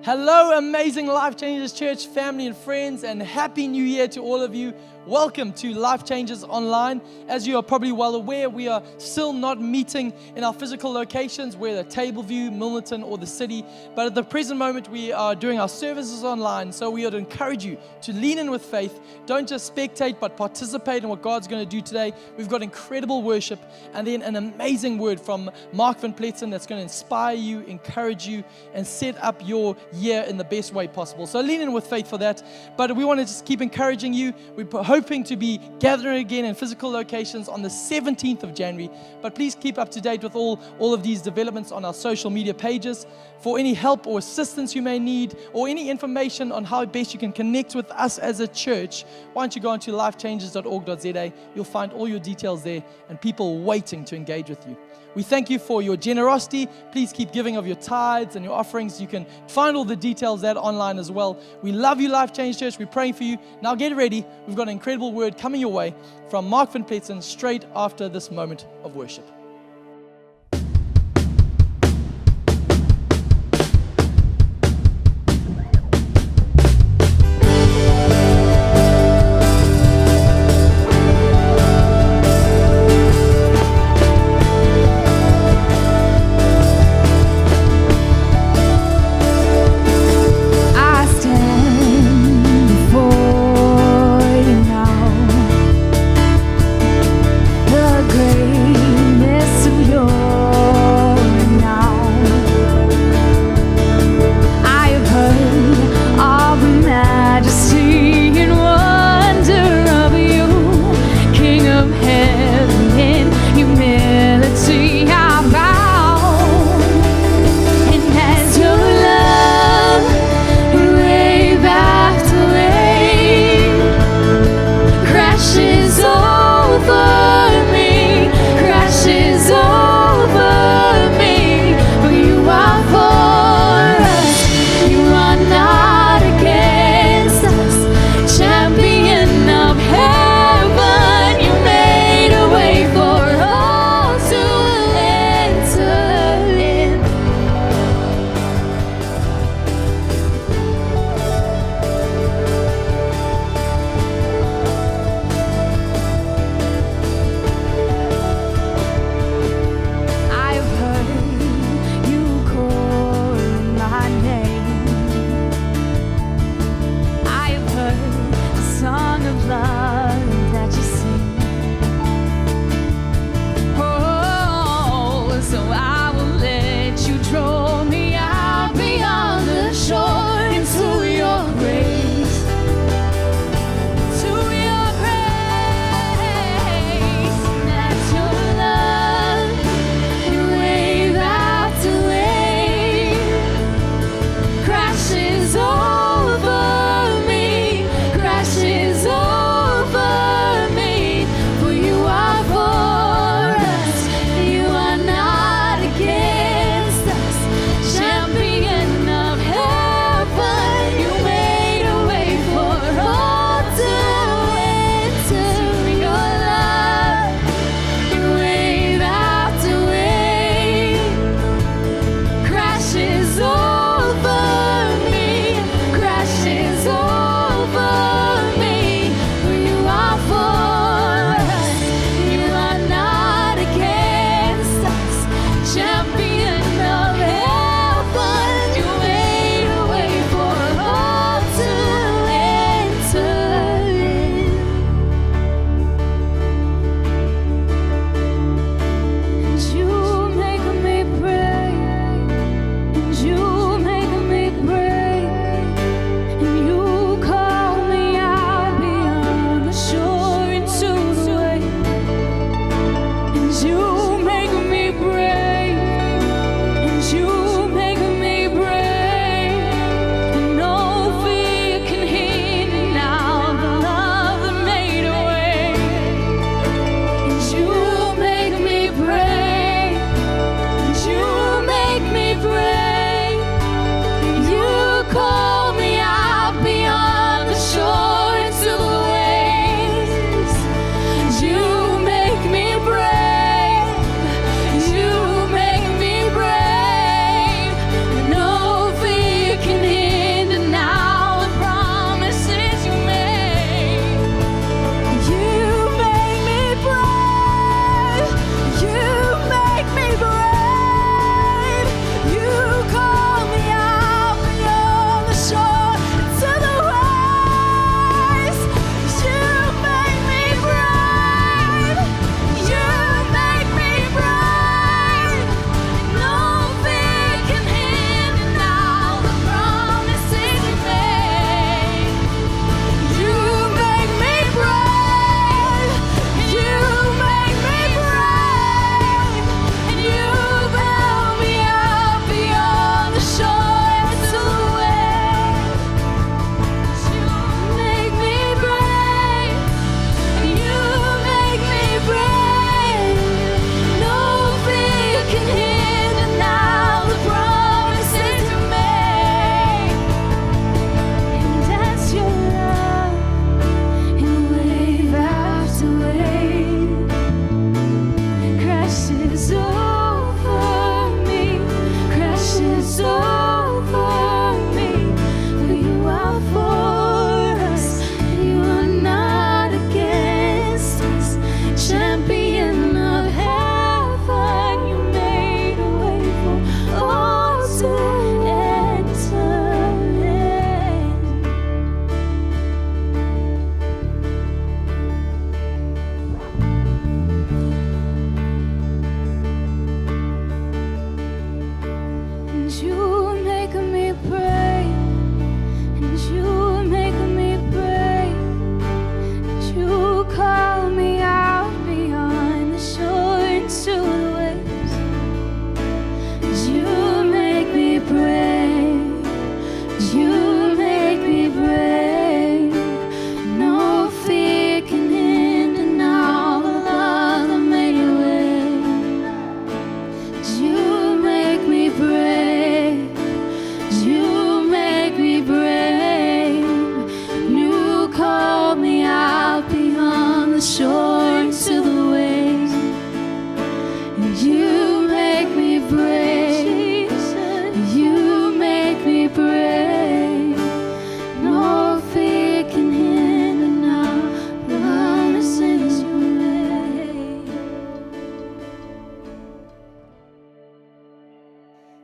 Hello, amazing Life Changers Church family and friends, and Happy New Year to all of you. Welcome to Life Changers Online. As you are probably well aware, we are still not meeting in our physical locations, whether Tableview, Milnerton, or the city. But at the present moment, we are doing our services online. So we would encourage you to lean in with faith. Don't just spectate, but participate in what God's going to do today. We've got incredible worship, and then an amazing word from Mark Van Pletzen that's going to inspire you, encourage you, and set up your year in the best way possible. So lean in with faith for that. But we want to just keep encouraging you. We're hoping to be gathering again in physical locations on the 17th of January. But please keep up to date with all of these developments on our social media pages. For any help or assistance you may need, or any information on how best you can connect with us as a church, why don't you go onto lifechangers.org.za. You'll find all your details there and people waiting to engage with you. We thank you for your generosity. Please keep giving of your tithes and your offerings. You can find all the details there online as well. We love you, Life Change Church. We're praying for you. Now get ready. We've got an incredible word coming your way from Mark Van Pletzen straight after this moment of worship. The greatness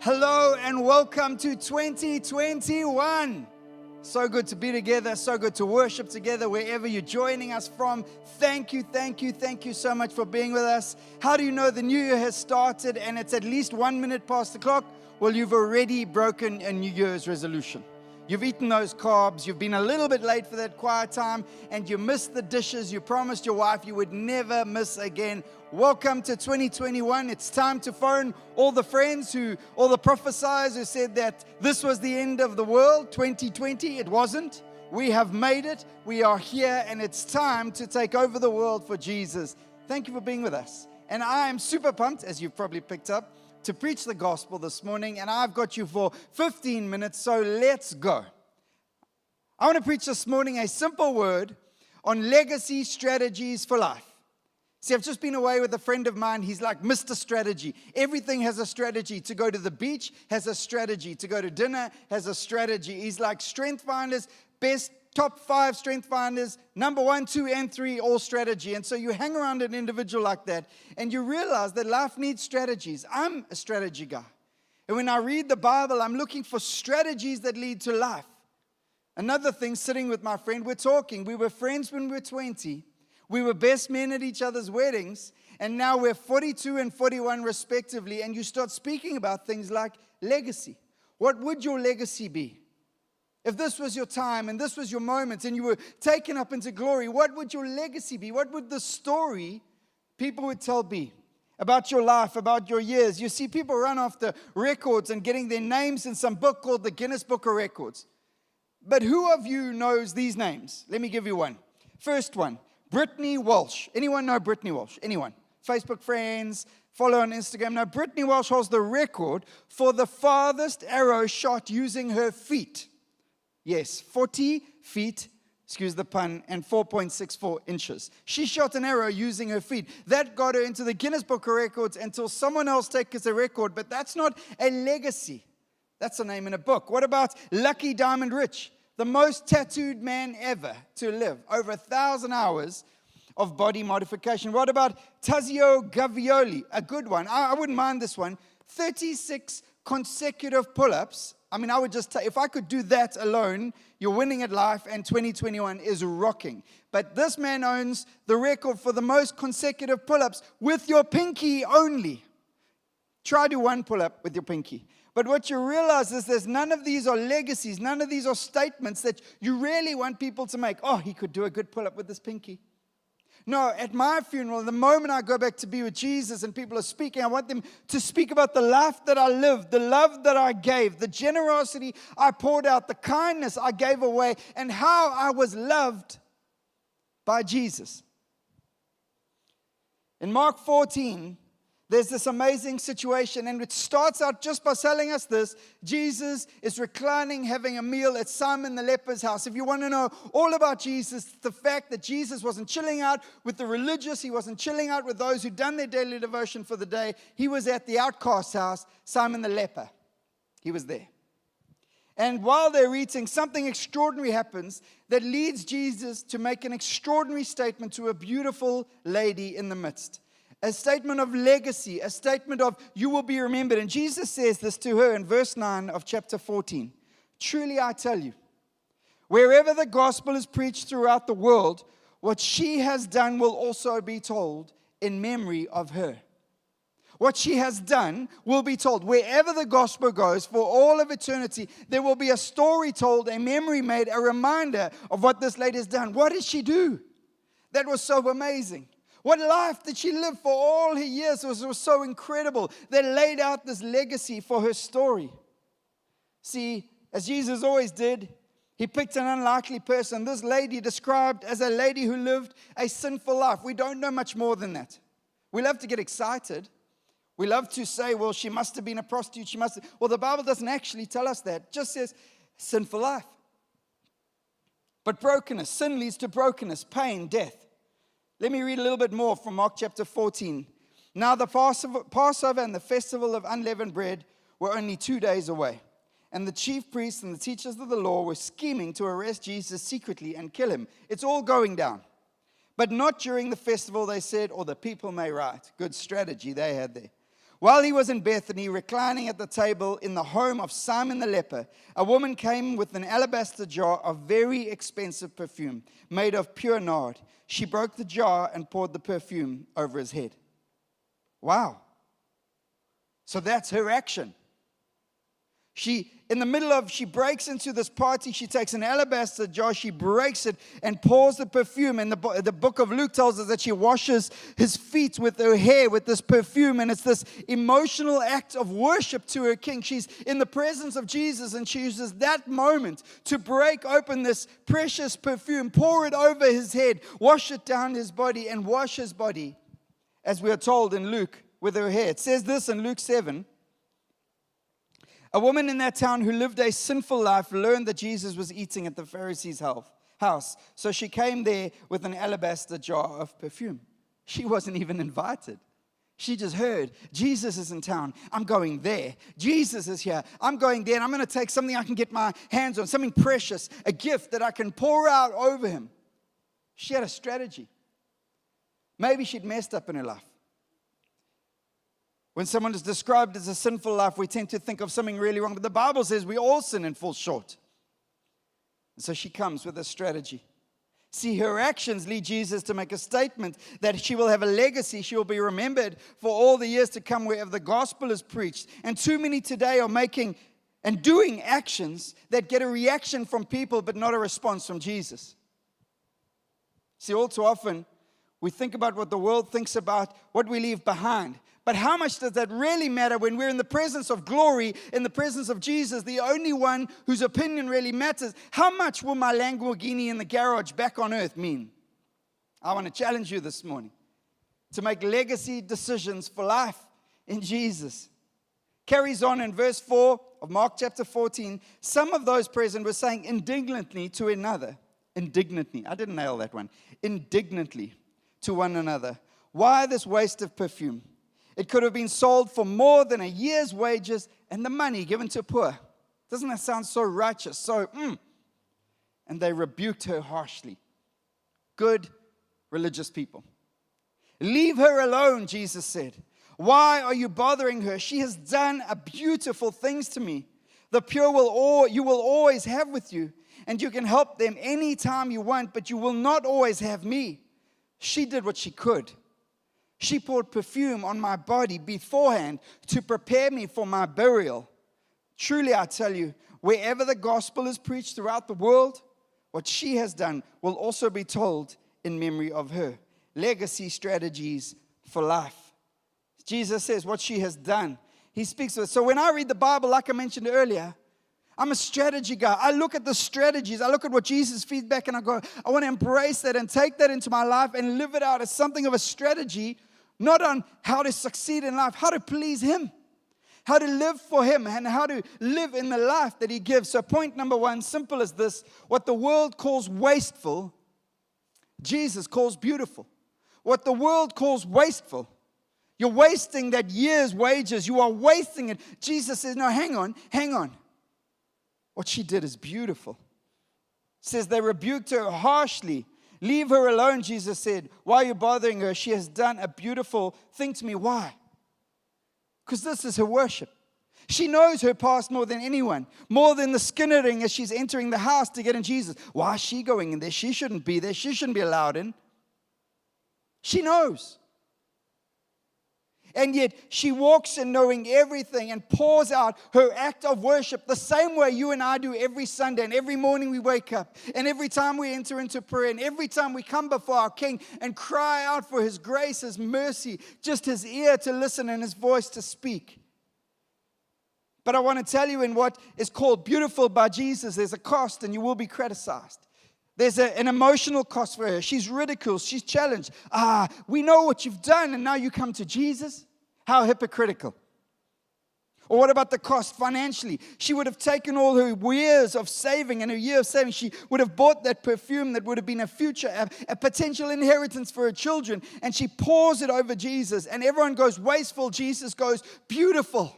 Hello and welcome to 2021. So good to be together, so good to worship together wherever you're joining us from. Thank you so much for being with us. How do you know the new year has started and it's at least 1 minute past the clock? Well, you've already broken a New Year's resolution. You've eaten those carbs, you've been a little bit late for that quiet time, and you missed the dishes you promised your wife you would never miss again. Welcome to 2021. It's time to phone all the friends all the prophesiers who said that this was the end of the world, 2020. It wasn't. We have made it. We are here, and it's time to take over the world for Jesus. Thank you for being with us. And I am super pumped, as you've probably picked up, to preach the gospel this morning, and I've got you for 15 minutes, so let's go. I want to preach this morning a simple word on legacy strategies for life. See, I've just been away with a friend of mine. He's like Mr. Strategy. Everything has a strategy. To go to the beach has a strategy. To go to dinner has a strategy. He's like Strength Finders, best top 5 Strength Finders, number 1, 2, and 3, all strategy. And so you hang around an individual like that, and you realize that life needs strategies. I'm a strategy guy. And when I read the Bible, I'm looking for strategies that lead to life. Another thing, sitting with my friend, we're talking. We were friends when we were 20. We were best men at each other's weddings. And now we're 42 and 41 respectively. And you start speaking about things like legacy. What would your legacy be? If this was your time and this was your moment and you were taken up into glory, what would your legacy be? What would the story people would tell be about your life, about your years? You see people run after records and getting their names in some book called the Guinness Book of Records. But who of you knows these names? Let me give you one. First one, Brittany Walsh. Anyone know Brittany Walsh? Anyone? Facebook friends, follow on Instagram. Now, Brittany Walsh holds the record for the farthest arrow shot using her feet. Yes, 40 feet, excuse the pun, and 4.64 inches. She shot an arrow using her feet. That got her into the Guinness Book of Records until someone else takes the record, but that's not a legacy. That's a name in a book. What about Lucky Diamond Rich, the most tattooed man ever to live, over 1,000 hours of body modification? What about Tazio Gavioli, a good one? I wouldn't mind this one. 36 consecutive pull-ups. I mean, I would just if I could do that alone, you're winning at life, and 2021 is rocking. But this man owns the record for the most consecutive pull-ups with your pinky only. Try do one pull-up with your pinky. But what you realize is there's none of these are legacies. None of these are statements that you really want people to make. Oh, he could do a good pull-up with his pinky. No, at my funeral, the moment I go back to be with Jesus and people are speaking, I want them to speak about the life that I lived, the love that I gave, the generosity I poured out, the kindness I gave away, and how I was loved by Jesus. In Mark 14, there's this amazing situation, and it starts out just by telling us this. Jesus is reclining, having a meal at Simon the leper's house. If you want to know all about Jesus, the fact that Jesus wasn't chilling out with the religious, he wasn't chilling out with those who'd done their daily devotion for the day. He was at the outcast's house, Simon the leper. He was there. And while they're eating, something extraordinary happens that leads Jesus to make an extraordinary statement to a beautiful lady in the midst. A statement of legacy, a statement of you will be remembered. And Jesus says this to her in verse 9 of chapter 14. Truly I tell you, wherever the gospel is preached throughout the world, what she has done will also be told in memory of her. What she has done will be told. Wherever the gospel goes, for all of eternity, there will be a story told, a memory made, a reminder of what this lady has done. What did she do? That was so amazing. What life did she live for all her years? It was so incredible. They laid out this legacy for her story. See, as Jesus always did, he picked an unlikely person. This lady described as a lady who lived a sinful life. We don't know much more than that. We love to get excited. We love to say, well, she must have been a prostitute. Well, the Bible doesn't actually tell us that. It just says sinful life. But brokenness, sin leads to brokenness, pain, death. Let me read a little bit more from Mark chapter 14. Now the Passover and the festival of unleavened bread were only 2 days away. And the chief priests and the teachers of the law were scheming to arrest Jesus secretly and kill him. It's all going down. But not during the festival, they said, or the people may riot. Good strategy they had there. While he was in Bethany, reclining at the table in the home of Simon the leper, a woman came with an alabaster jar of very expensive perfume made of pure nard. She broke the jar and poured the perfume over his head. Wow. So that's her action. She breaks into this party, she takes an alabaster jar, she breaks it and pours the perfume. And the book of Luke tells us that she washes his feet with her hair with this perfume. And it's this emotional act of worship to her king. She's in the presence of Jesus and she uses that moment to break open this precious perfume, pour it over his head, wash it down his body and wash his body, as we are told in Luke, with her hair. It says this in Luke 7. A woman in that town who lived a sinful life learned that Jesus was eating at the Pharisees' house. So she came there with an alabaster jar of perfume. She wasn't even invited. She just heard, Jesus is in town. I'm going there. Jesus is here. I'm going there, and I'm going to take something I can get my hands on, something precious, a gift that I can pour out over him. She had a strategy. Maybe she'd messed up in her life. When someone is described as a sinful life, we tend to think of something really wrong. But the Bible says we all sin and fall short. And so she comes with a strategy. See, her actions lead Jesus to make a statement that she will have a legacy. She will be remembered for all the years to come wherever the gospel is preached. And too many today are making and doing actions that get a reaction from people but not a response from Jesus. See, all too often, we think about what the world thinks about what we leave behind. But how much does that really matter when we're in the presence of glory, in the presence of Jesus, the only one whose opinion really matters? How much will my Lamborghini in the garage back on earth mean? I want to challenge you this morning to make legacy decisions for life in Jesus. Carries on in verse 4 of Mark chapter 14. Some of those present were saying indignantly to another. Indignantly. I didn't nail that one. Indignantly to one another. Why this waste of perfume? It could have been sold for more than a year's wages and the money given to poor. Doesn't that sound so righteous? And they rebuked her harshly. Good religious people. Leave her alone, Jesus said. Why are you bothering her? She has done beautiful things to me. The pure you will always have with you, and you can help them anytime you want, but you will not always have me. She did what she could. She poured perfume on my body beforehand to prepare me for my burial. Truly, I tell you, wherever the gospel is preached throughout the world, what she has done will also be told in memory of her. Legacy strategies for life. Jesus says what she has done. He speaks of it. So when I read the Bible, like I mentioned earlier, I'm a strategy guy. I look at the strategies. I look at what Jesus feedback and I go, I want to embrace that and take that into my life and live it out as something of a strategy, not on how to succeed in life, how to please Him, how to live for Him, and how to live in the life that He gives. So point number one, simple as this: what the world calls wasteful, Jesus calls beautiful. What the world calls wasteful, you're wasting that year's wages. You are wasting it. Jesus says, no, hang on. What she did is beautiful. It says they rebuked her harshly. Leave her alone, Jesus said. Why are you bothering her? She has done a beautiful thing to me. Why? Because this is her worship. She knows her past more than anyone, more than the skinnering as she's entering the house to get in Jesus. Why is she going in there? She shouldn't be there. She shouldn't be allowed in. She knows. And yet she walks in knowing everything and pours out her act of worship the same way you and I do every Sunday, and every morning we wake up, and every time we enter into prayer, and every time we come before our King and cry out for His grace, His mercy, just His ear to listen and His voice to speak. But I want to tell you, in what is called beautiful by Jesus, there's a cost, and you will be criticized. There's an emotional cost for her. She's ridiculed. She's challenged. We know what you've done, and now you come to Jesus? How hypocritical. Or what about the cost financially? She would have taken all her years of saving, and her year of saving, she would have bought that perfume that would have been a future, a potential inheritance for her children, and she pours it over Jesus, and everyone goes wasteful. Jesus goes beautiful.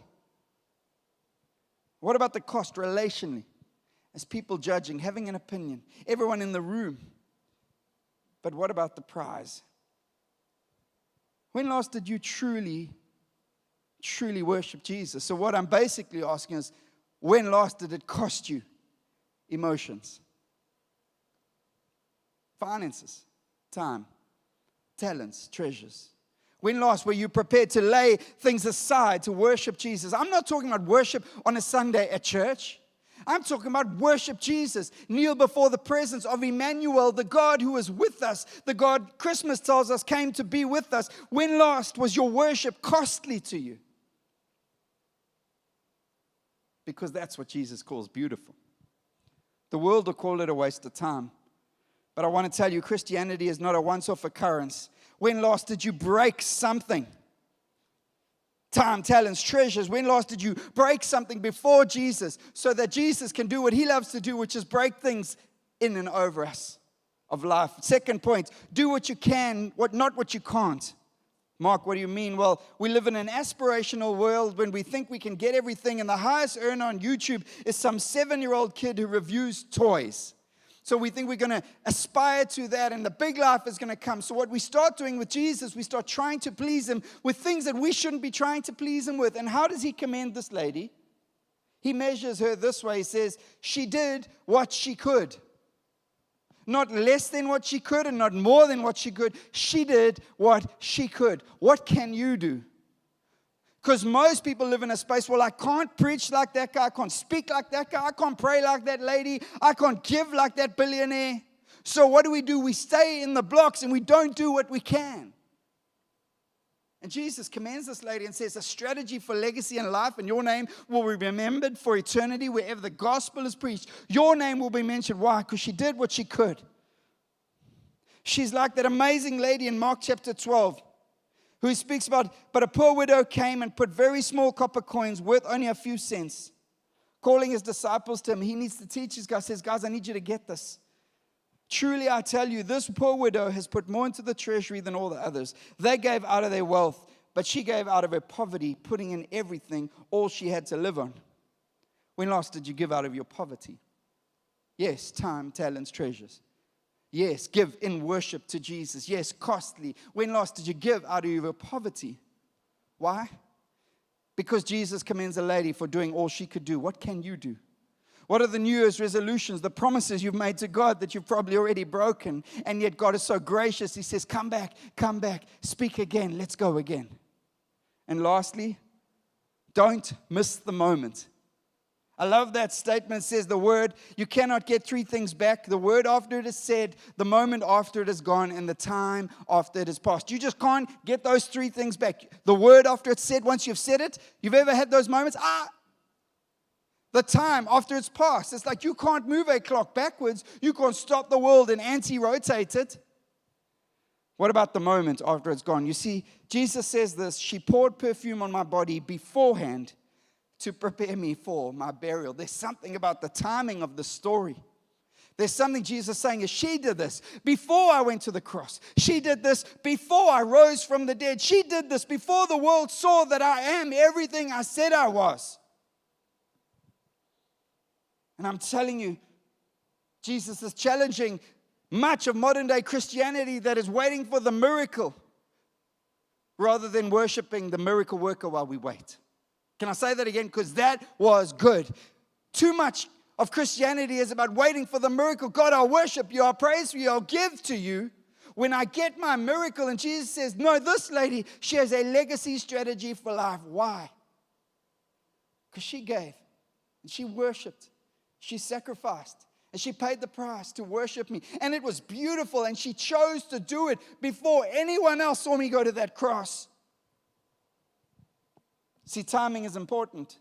What about the cost relationally? As people judging, having an opinion, everyone in the room. But what about the prize? When last did you truly truly worship Jesus. So what I'm basically asking is, when last did it cost you emotions, finances, time, talents, treasures? When last were you prepared to lay things aside to worship Jesus? I'm not talking about worship on a Sunday at church. I'm talking about worship Jesus. Kneel before the presence of Emmanuel, the God who is with us. The God Christmas tells us came to be with us. When last was your worship costly to you? Because that's what Jesus calls beautiful. The world will call it a waste of time. But I want to tell you, Christianity is not a once-off occurrence. When last did you break something? Time, talents, treasures. When last did you break something before Jesus so that Jesus can do what he loves to do, which is break things in and over us of life? Second point, do what you can, not what you can't. Mark, what do you mean? Well, we live in an aspirational world when we think we can get everything, and the highest earner on YouTube is some 7-year-old kid who reviews toys. So we think we're going to aspire to that, and the big life is going to come. So what we start doing with Jesus, we start trying to please him with things that we shouldn't be trying to please him with. And how does he commend this lady? He measures her this way. He says, she did what she could. Not less than what she could and not more than what she could. She did what she could. What can you do? Because most people live in a space, well, I can't preach like that guy, I can't speak like that guy, I can't pray like that lady, I can't give like that billionaire. So what do? We stay in the blocks and we don't do what we can. And Jesus commends this lady and says, a strategy for legacy and life, and your name will be remembered for eternity wherever the gospel is preached. Your name will be mentioned. Why? Because she did what she could. She's like that amazing lady in Mark chapter 12. Who speaks about, but a poor widow came and put very small copper coins worth only a few cents. Calling his disciples to him, he needs to teach his guys. Says, guys, I need you to get this. Truly, I tell you, this poor widow has put more into the treasury than all the others. They gave out of their wealth, but she gave out of her poverty, putting in everything, all she had to live on. When last did you give out of your poverty? Yes, time, talents, treasures. Yes, give in worship to Jesus. Yes, costly. When last did you give out of your poverty? Why? Because Jesus commends a lady for doing all she could do. What can you do? What are the New Year's resolutions, the promises you've made to God that you've probably already broken, and yet God is so gracious. He says, come back, speak again, let's go again. And lastly, don't miss the moment. I love that statement. It says the word, you cannot get 3 things back. The word after it is said, the moment after it is gone, and the time after it is past. You just can't get those 3 things back. The word after it's said, once you've said it, you've ever had those moments? The time after it's passed. It's like you can't move a clock backwards. You can't stop the world and anti-rotate it. What about the moment after it's gone? You see, Jesus says this, she poured perfume on my body beforehand to prepare me for my burial. There's something about the timing of the story. There's something Jesus is saying is she did this before I went to the cross. She did this before I rose from the dead. She did this before the world saw that I am everything I said I was. And I'm telling you, Jesus is challenging much of modern day Christianity that is waiting for the miracle rather than worshiping the miracle worker while we wait. Can I say that again? Because that was good. Too much of Christianity is about waiting for the miracle. God, I'll worship you. I'll praise you. I'll give to you when I get my miracle. And Jesus says, no, this lady, she has a legacy strategy for life. Why? Because she gave and she worshiped. She sacrificed and she paid the price to worship me. And it was beautiful. And she chose to do it before anyone else saw me go to that cross. See, timing is important.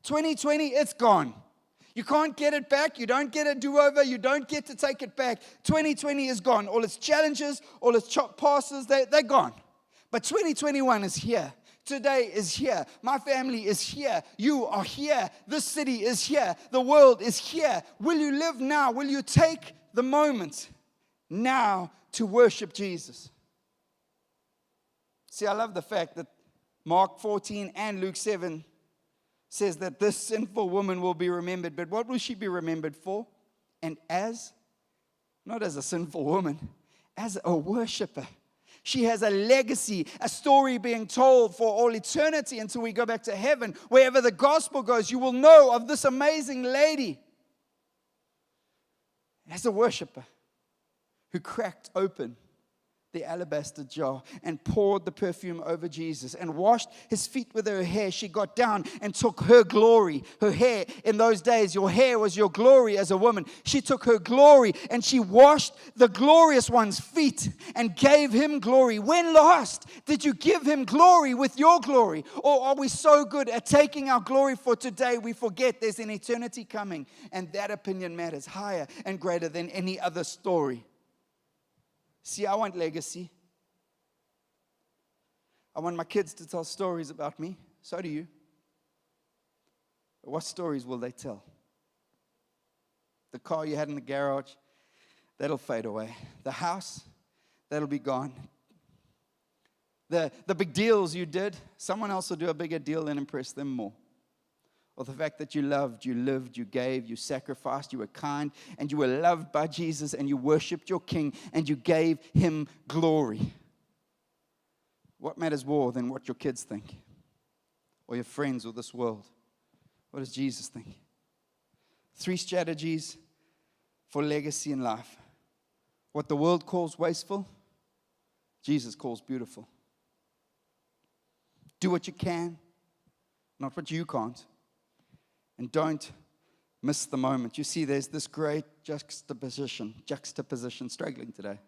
2020, it's gone. You can't get it back. You don't get a do-over. You don't get to take it back. 2020 is gone. All its challenges, all its passes, they're gone. But 2021 is here. Today is here. My family is here. You are here. This city is here. The world is here. Will you live now? Will you take the moment now to worship Jesus? See, I love the fact that Mark 14 and Luke 7 says that this sinful woman will be remembered. But what will she be remembered for? And not as a sinful woman, as a worshiper. She has a legacy, a story being told for all eternity until we go back to heaven. Wherever the gospel goes, you will know of this amazing lady as a worshiper who cracked open the alabaster jar and poured the perfume over Jesus and washed his feet with her hair. She got down and took her glory, her hair. In those days, your hair was your glory as a woman. She took her glory and she washed the glorious one's feet and gave him glory. When last did you give him glory with your glory? Or are we so good at taking our glory for today, we forget there's an eternity coming, and that opinion matters higher and greater than any other story? See, I want legacy. I want my kids to tell stories about me. So do you. But what stories will they tell? The car you had in the garage, that'll fade away. The house, that'll be gone. The big deals you did, someone else will do a bigger deal and impress them more. Or the fact that you loved, you lived, you gave, you sacrificed, you were kind, and you were loved by Jesus, and you worshiped your King, and you gave him glory. What matters more than what your kids think? Or your friends or this world? What does Jesus think? 3 strategies for legacy in life. What the world calls wasteful, Jesus calls beautiful. Do what you can, not what you can't. And don't miss the moment. You see, there's this great juxtaposition, struggling today,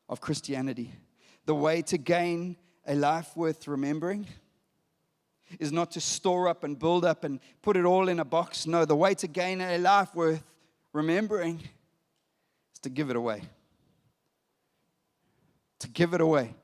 of Christianity. The way to gain a life worth remembering is not to store up and build up and put it all in a box. No, the way to gain a life worth remembering is to give it away. To give it away.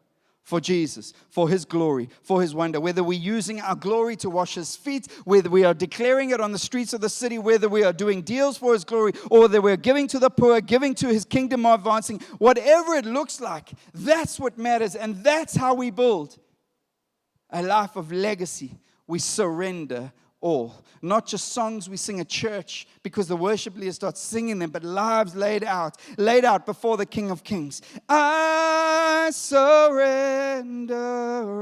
For Jesus, for his glory, for his wonder. Whether we're using our glory to wash his feet, whether we are declaring it on the streets of the city, whether we are doing deals for his glory, or whether we're giving to the poor, giving to his kingdom advancing, whatever it looks like, that's what matters. And that's how we build a life of legacy. We surrender all. Not just songs we sing at church because the worship leader starts singing them, but lives laid out before the King of Kings. I surrender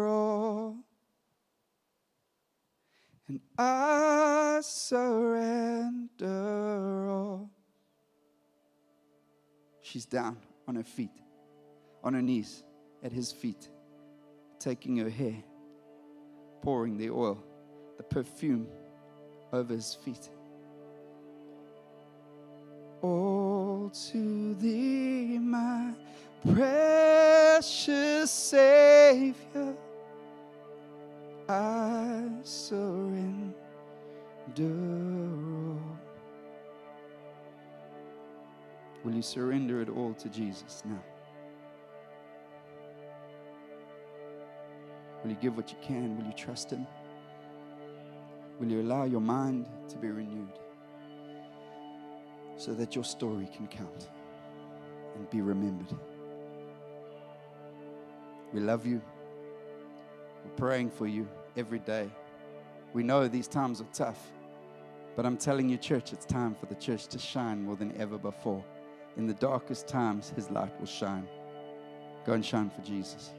all. And I surrender all. She's down on her feet, on her knees, at his feet, taking her hair, pouring the oil, the perfume over his feet. All to thee, my precious Savior, I surrender all. Will you surrender it all to Jesus now? Will you give what you can? Will you trust him? Will you allow your mind to be renewed so that your story can count and be remembered? We love you. We're praying for you every day. We know these times are tough, but I'm telling you, church, it's time for the church to shine more than ever before. In the darkest times, his light will shine. Go and shine for Jesus.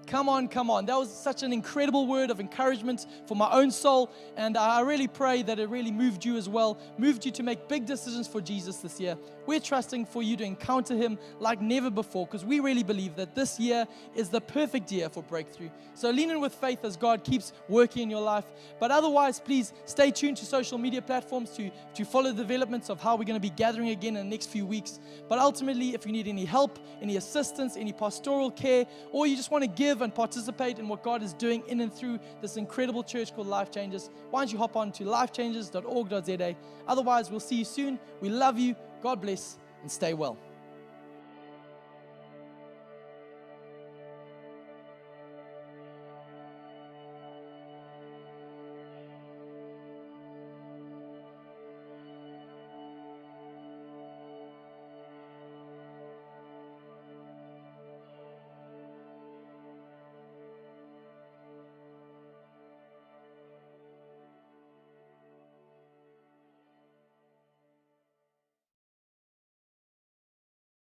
Come on, come on. That was such an incredible word of encouragement for my own soul. And I really pray that it really moved you as well, moved you to make big decisions for Jesus this year. We're trusting for you to encounter him like never before, because we really believe that this year is the perfect year for breakthrough. So lean in with faith as God keeps working in your life. But otherwise, please stay tuned to social media platforms to follow the developments of how we're going to be gathering again in the next few weeks. But ultimately, if you need any help, any assistance, any pastoral care, or you just want to give and participate in what God is doing in and through this incredible church called Life Changers, why don't you hop on to lifechangers.org.za. Otherwise, we'll see you soon. We love you. God bless and stay well.